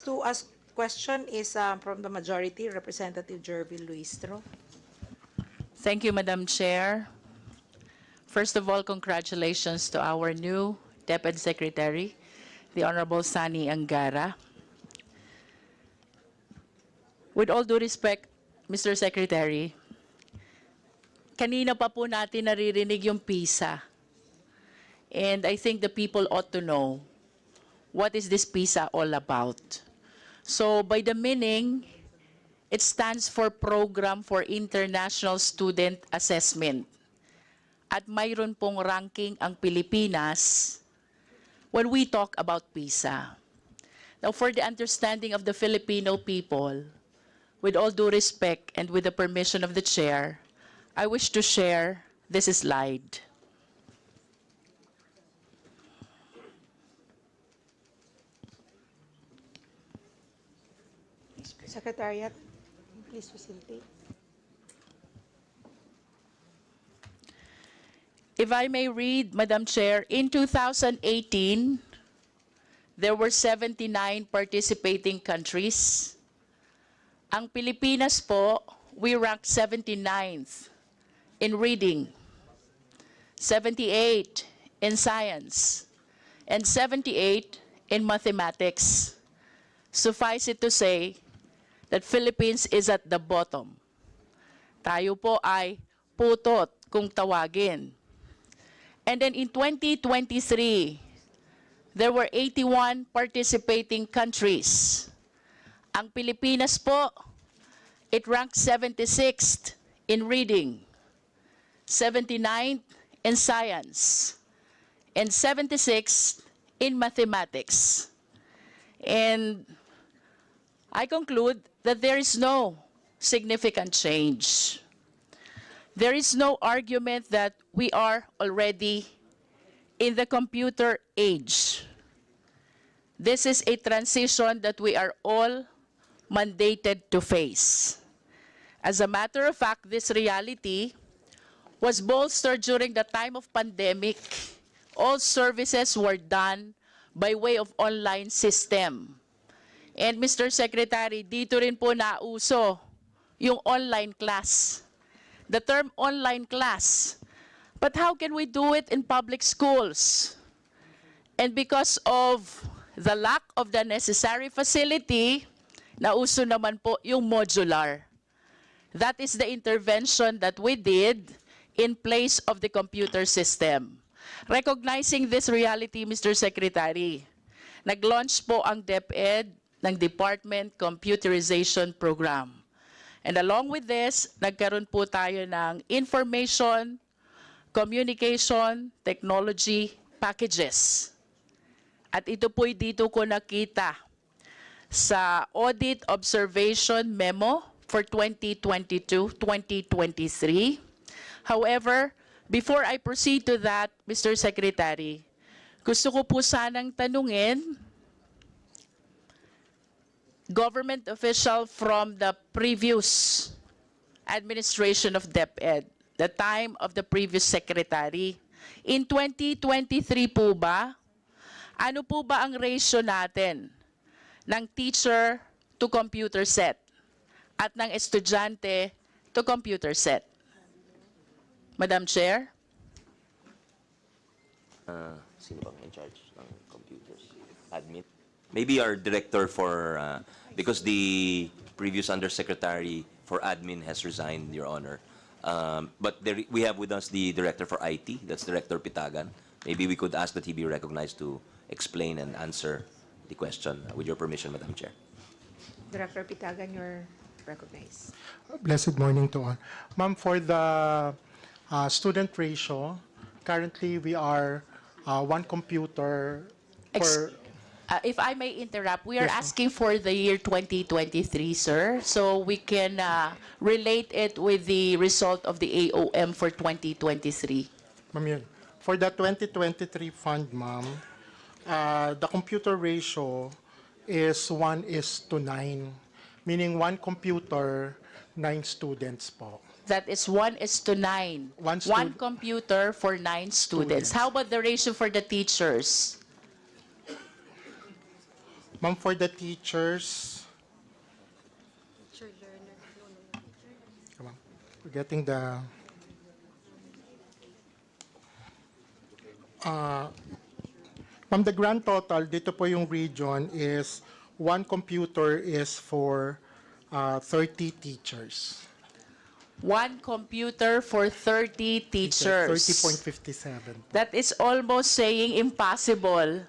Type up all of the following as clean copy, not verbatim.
to ask question is from the majority, Representative Jervil Luistro. Thank you, Madam Chair. First of all, congratulations to our new Deputy Secretary, the Honorable Sani Angara. With all due respect, Mr. Secretary, kanina pa po natin naririnig yung PISA. And I think the people ought to know what is this PISA all about. So by the meaning, it stands for Program for International Student Assessment. At mayroon pong ranking ang Pilipinas when we talk about PISA. Now, for the understanding of the Filipino people, with all due respect and with the permission of the chair, I wish to share this slide. Secretariat, please facilitate. If I may read, Madam Chair, in 2018, there were 79 participating countries. Ang Pilipinas po, we ranked 79th in reading, 78 in science, and 78 in mathematics. Suffice it to say that Philippines is at the bottom. Tayo po ay putot kung tawagin. And then in 2023, there were 81 participating countries. Ang Pilipinas po, it ranked 76th in reading, 79th in science, and 76th in mathematics. And I conclude that there is no significant change. There is no argument that we are already in the computer age. This is a transition that we are all mandated to face. As a matter of fact, this reality was bolstered during the time of pandemic. All services were done by way of online system. And Mr. Secretary, dito rin po nauso yung online class. The term online class. But how can we do it in public schools? And because of the lack of the necessary facility, nauso naman po yung modular. That is the intervention that we did in place of the computer system. Recognizing this reality, Mr. Secretary, nag-launch po ang DepEd ng Department Computerization Program. And along with this, nagkaroon po tayo ng information, communication, technology packages. At ito po'y dito ko nakita sa Audit Observation Memo for 2022-2023. However, before I proceed to that, Mr. Secretary, gusto ko po sanang tanungin government official from the previous administration of DepEd, the time of the previous secretary. In 2023 po ba, ano po ba ang ratio natin ng teacher to computer set at ng estudyante to computer set? Madam Chair? Sino bang in charge ng computers? Admin? Maybe our director for, because the previous undersecretary for admin has resigned, Your Honor. But we have with us the director for IT, that's Director Pitagan. Maybe we could ask that he be recognized to explain and answer the question. With your permission, Madam Chair. Director Pitagan, you're recognized. Blessed morning to all. Ma'am, for the student ratio, currently we are one computer per... If I may interrupt, we are Yes, ma'am. asking for the year 2023, sir, so we can relate it with the result of the AOM for 2023. Ma'am, yun. For the 2023 fund, ma'am, the computer ratio is 1:9, meaning one computer, 9 students po. That is 1:9. One One computer for 9 students. Students. How about the ratio for the teachers? Ma'am, for the teachers, come on, we're getting the, ma'am, the grand total, dito po yung region is one computer is for 30 teachers. One computer for 30 teachers. 30.57. That is almost saying impossible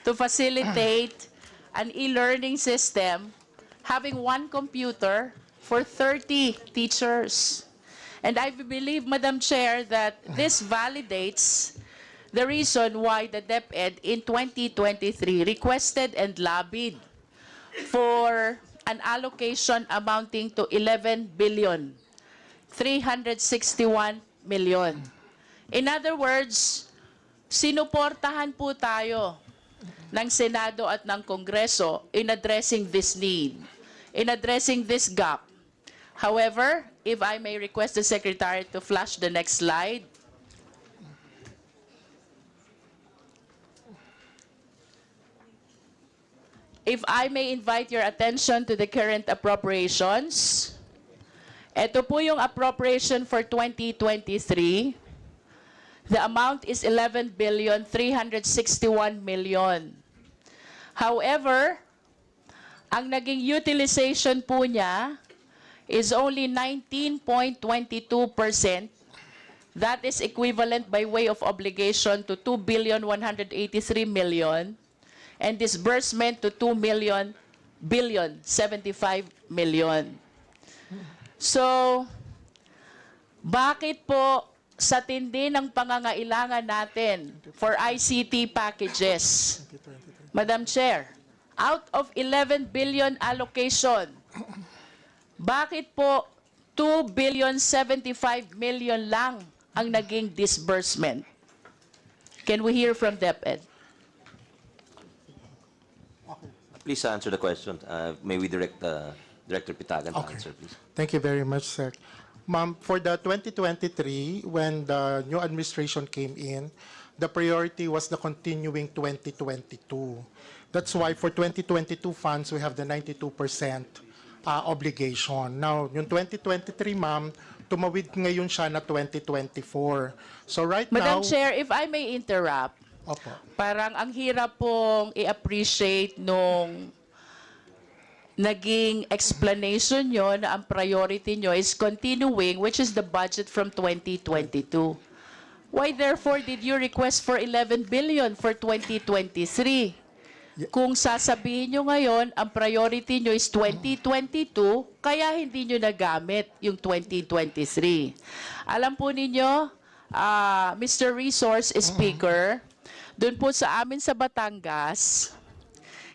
to facilitate an e-learning system having one computer for 30 teachers. And I believe, Madam Chair, that this validates the reason why the DepEd in 2023 requested and lobbied for an allocation amounting to 11,361 million. In other words, sinuportahan po tayo ng Senado at ng Kongreso in addressing this need, in addressing this gap. However, if I may request the Secretary to flash the next slide. If I may invite your attention to the current appropriations. Ito po yung appropriation for 2023. The amount is 11,361 million. However, ang naging utilization po niya is only 19.22%. That is equivalent by way of obligation to 2,183 million and disbursement to 2,075 million. So, bakit po sa tindi ng pangangailangan natin for ICT packages, Madam Chair, out of 11 billion allocation, bakit po 2,075 million lang ang naging disbursement? Can we hear from DepEd? Please answer the question. May we direct Director Pitagan to Okay. answer, please. Thank you very much, sir. Ma'am, for the 2023, when the new administration came in, the priority was the continuing 2022. That's why for 2022 funds, we have the 92% obligation. Now, yung 2023, ma'am, tumawid ngayon siya na 2024. So right now... Madam Chair, if I may interrupt, Opo. parang ang hirap pong i-appreciate nung naging explanation nyo na ang priority nyo is continuing, which is the budget from 2022. Why therefore did you request for 11 billion for 2023? Kung sasabihin nyo ngayon, ang priority nyo is 2022, kaya hindi nyo nagamit yung 2023. Alam po ninyo, Mr. Resource Speaker, doon po sa amin sa Batangas,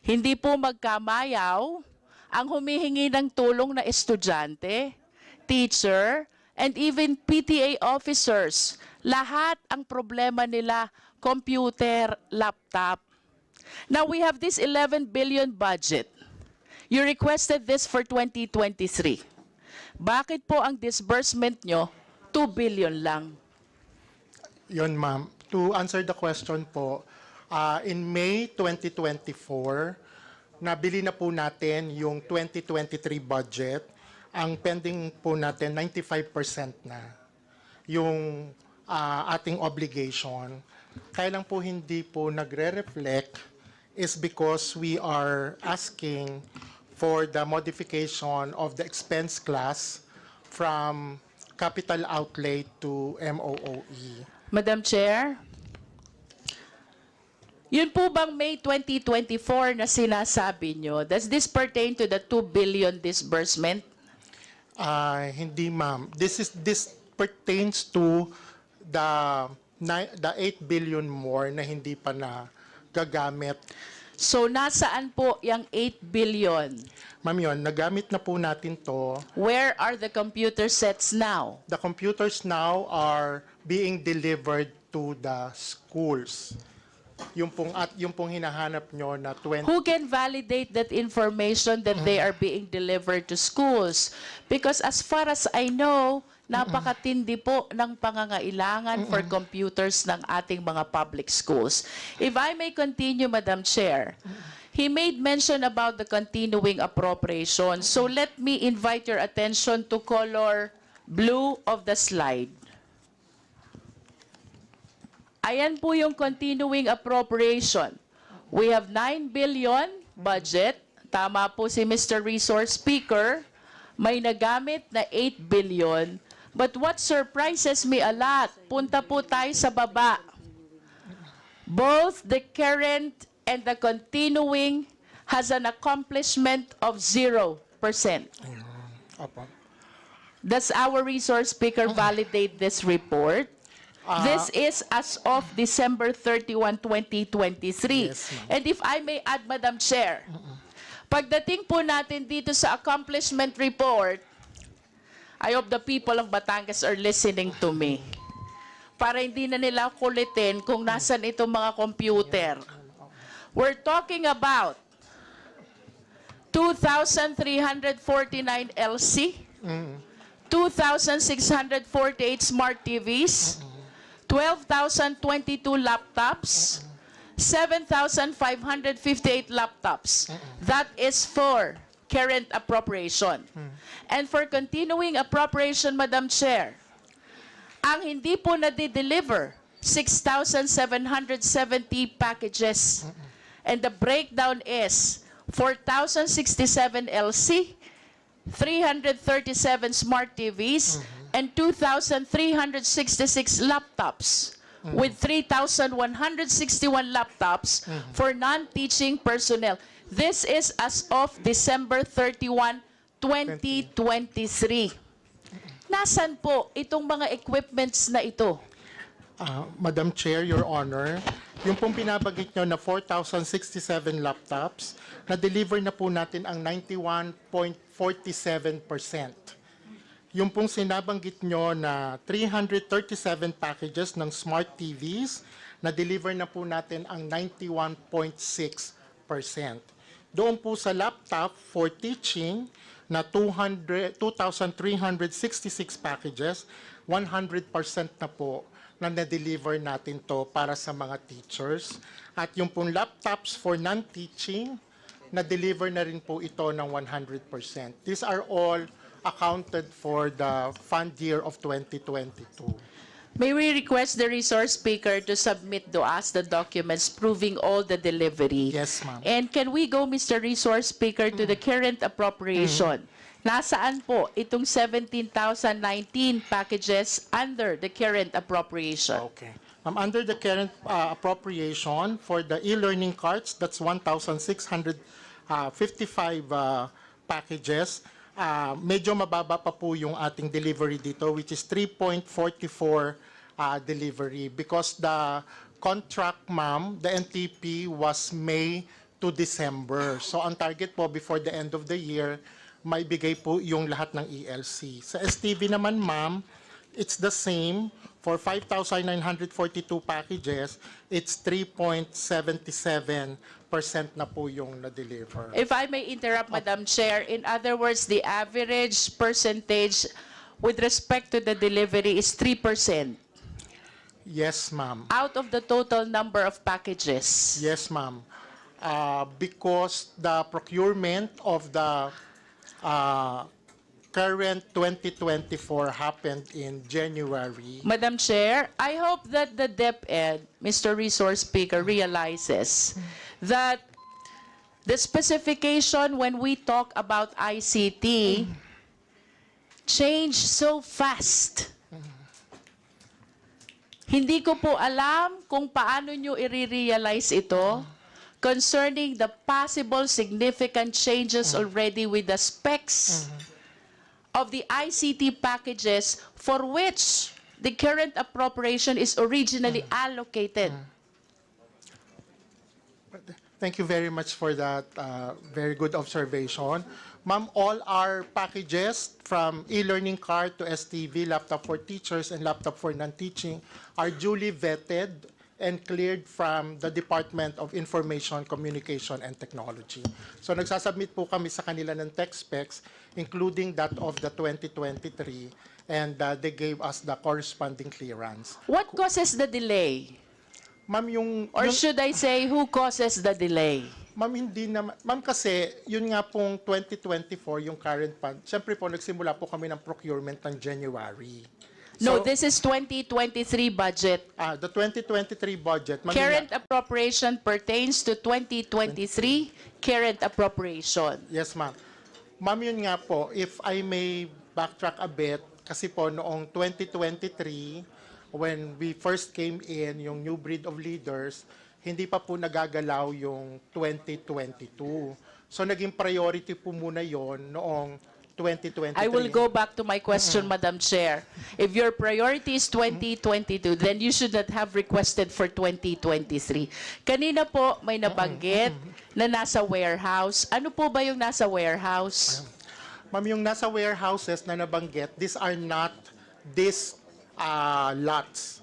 hindi po magkamayaw ang humihingi ng tulong na estudyante, teacher, and even PTA officers. Lahat ang problema nila, computer, laptop. Now we have this 11 billion budget. You requested this for 2023. Bakit po ang disbursement nyo 2 billion lang? Yun, ma'am. To answer the question po, in May 2024, nabili na po natin yung 2023 budget. Ang pending po natin, 95% na yung ating obligation. Kaya lang po hindi po nagre-reflect is because we are asking for the modification of the expense class from capital outlay to MOOE. Madam Chair, yun po bang May 2024 na sinasabi nyo, does this pertain to the 2 billion disbursement? Hindi, ma'am. This pertains to the 8 billion more na hindi pa na gagamit. So nasaan po yung 8 billion? Ma'am, yun, nagamit na po natin to. Where are the computer sets now? The computers now are being delivered to the schools. Yung pong hinahanap nyo na 20... Who can validate that information that they are being delivered to schools? Because as far as I know, napakatindi po ng pangangailangan for computers ng ating mga public schools. If I may continue, Madam Chair, he made mention about the continuing appropriation. So let me invite your attention to color blue of the slide. Ayan po yung continuing appropriation. We have 9 billion budget. Tama po si Mr. Resource Speaker. May nagamit na 8 billion. But what surprises me a lot, punta po tayo sa baba. Both the current and the continuing has an accomplishment of 0%. Opo. Does our resource speaker validate this report? This is as of December 31, 2023. Yes, ma'am. And if I may add, Madam Chair, pagdating po natin dito sa accomplishment report, I hope the people of Batangas are listening to me. Para hindi na nila kulitin kung nasan itong mga computer. We're talking about 2,349 LC, 2,648 smart TVs, 12,022 laptops, 7,558 laptops. That is for current appropriation. And for continuing appropriation, Madam Chair, ang hindi po nadi-deliver, 6,770 packages. And the breakdown is 4,067 LC, 337 smart TVs, and 2,366 laptops, with 3,161 laptops for non-teaching personnel. This is as of December 31, 2023. Nasaan po itong mga equipments na ito? Madam Chair, Your Honor, yung pong pinabagit nyo na 4,067 laptops, na-deliver na po natin ang 91.47%. Yung pong sinabanggit nyo na 337 packages ng smart TVs, na-deliver na po natin ang 91.6%. Doon po sa laptop for teaching na 2,366 packages, 100% na po na na-deliver natin to para sa mga teachers. At yung pong laptops for non-teaching, na-deliver na rin po ito ng 100%. These are all accounted for the fund year of 2022. May we request the resource speaker to submit to us the documents proving all the delivery? Yes, ma'am. And can we go, Mr. Resource Speaker, to the current appropriation? Nasaan po itong 17,019 packages under the current appropriation? Okay. Under the current appropriation for the e-learning cards, that's 1,655 packages. Medyo mababa pa po yung ating delivery dito, which is 3.44 delivery, because the contract, ma'am, the NTP was May to December. So ang target po before the end of the year, maibigay po yung lahat ng ELC. Sa STV naman, ma'am, it's the same. For 5,942 packages, it's 3.77% na po yung na-deliver. If I may interrupt, Madam Chair, in other words, the average percentage with respect to the delivery is 3% Yes, ma'am. out of the total number of packages. Yes, ma'am. Because the procurement of the current 2024 happened in January. Madam Chair, I hope that the DepEd, Mr. Resource Speaker, realizes that the specification when we talk about ICT changed so fast. Hindi ko po alam kung paano nyo i-realize ito concerning the possible significant changes already with the specs of the ICT packages for which the current appropriation is originally allocated. Thank you very much for that very good observation. Ma'am, all our packages from e-learning card to STV, laptop for teachers, and laptop for non-teaching are duly vetted and cleared from the Department of Information, Communication, and Technology. So nagsasubmit po kami sa kanila ng tech specs, including that of the 2023, and they gave us the corresponding clearance. What causes the delay? Ma'am, Or should I say, who causes the delay? Ma'am, hindi naman. Ma'am, kasi yun nga pong 2024, yung current fund, siyempre po, nagsimula po kami ng procurement ng January. No, So, this is 2023 budget. the 2023 budget, ma'am, yun Current nga- appropriation pertains to 2023 current appropriation. Yes, ma'am. Ma'am, yun nga po, if I may backtrack a bit, kasi po noong 2023, when we first came in, yung new breed of leaders, hindi pa po nagagalaw yung 2022. So naging priority po muna yon noong 2023. I will go back to my question, Madam Chair. If your priority is 2022, then you should not have requested for 2023. Kanina po may nabanggit na nasa warehouse. Ano po ba yung nasa warehouse? Ma'am, yung nasa warehouses na nabanggit, these are not these lots.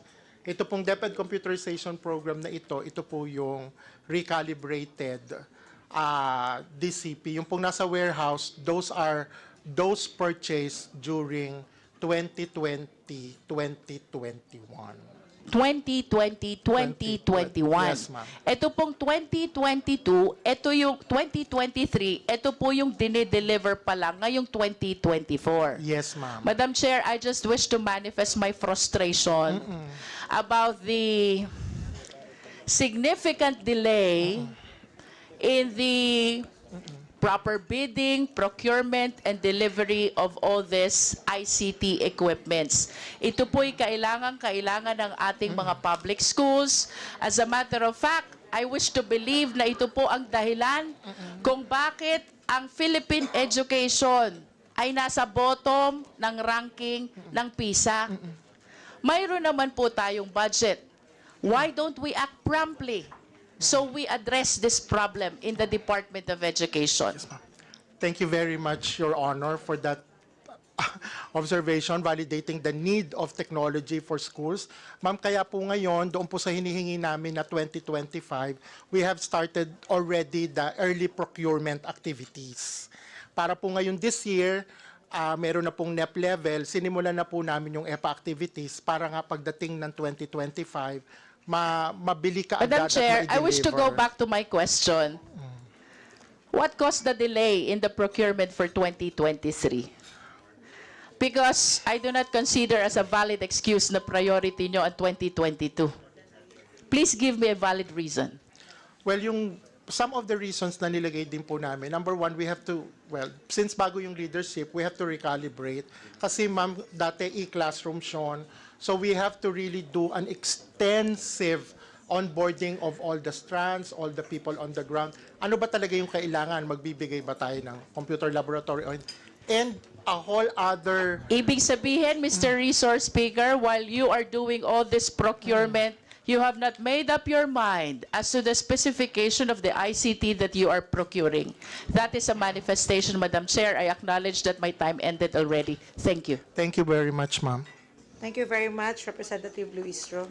Ito pong DepEd computerization program na ito po yung recalibrated DCP. Yung pong nasa warehouse, those purchased during 2020-2021. 2020-2021. Yes, ma'am. Ito pong 2022, ito yung 2023, ito po yung dinideliver pa lang ngayong 2024. Yes, ma'am. Madam Chair, I just wish to manifest my frustration about the significant delay in the proper bidding, procurement, and delivery of all this ICT equipments. Ito po'y kailangan ng ating mga public schools. As a matter of fact, I wish to believe na ito po ang dahilan kung bakit ang Philippine education ay nasa bottom ng ranking ng PISA. Mayroon naman po tayong budget. Why don't we act promptly so we address this problem in the Department of Education? Thank you very much, Your Honor, for that observation, validating the need of technology for schools. Ma'am, kaya po ngayon, doon po sa hinihingi namin na 2025, we have started already the early procurement activities. Para po ngayon this year, meron na pong NEP level, sinimulan na po namin yung EPA activities para nga pagdating ng 2025, mabili ka agad Madam Chair, at I wish to go ma-deliver. back to my question. What caused the delay in the procurement for 2023? Because I do not consider as a valid excuse na priority nyo ang 2022. Please give me a valid reason. Well, some of the reasons na nilagay din po namin, number one, we have to, since bago yung leadership, we have to recalibrate. Kasi ma'am, dati e-classroom Sean, so we have to really do an extensive onboarding of all the strands, all the people on the ground. Ano ba talaga yung kailangan? Magbibigay ba tayo ng computer laboratory? And a whole other... Ibig sabihin, Mr. Resource Speaker, while you are doing all this procurement, you have not made up your mind as to the specification of the ICT that you are procuring. That is a manifestation, Madam Chair. I acknowledge that my time ended already. Thank you. Thank you very much, ma'am. Thank you very much, Representative Luistro.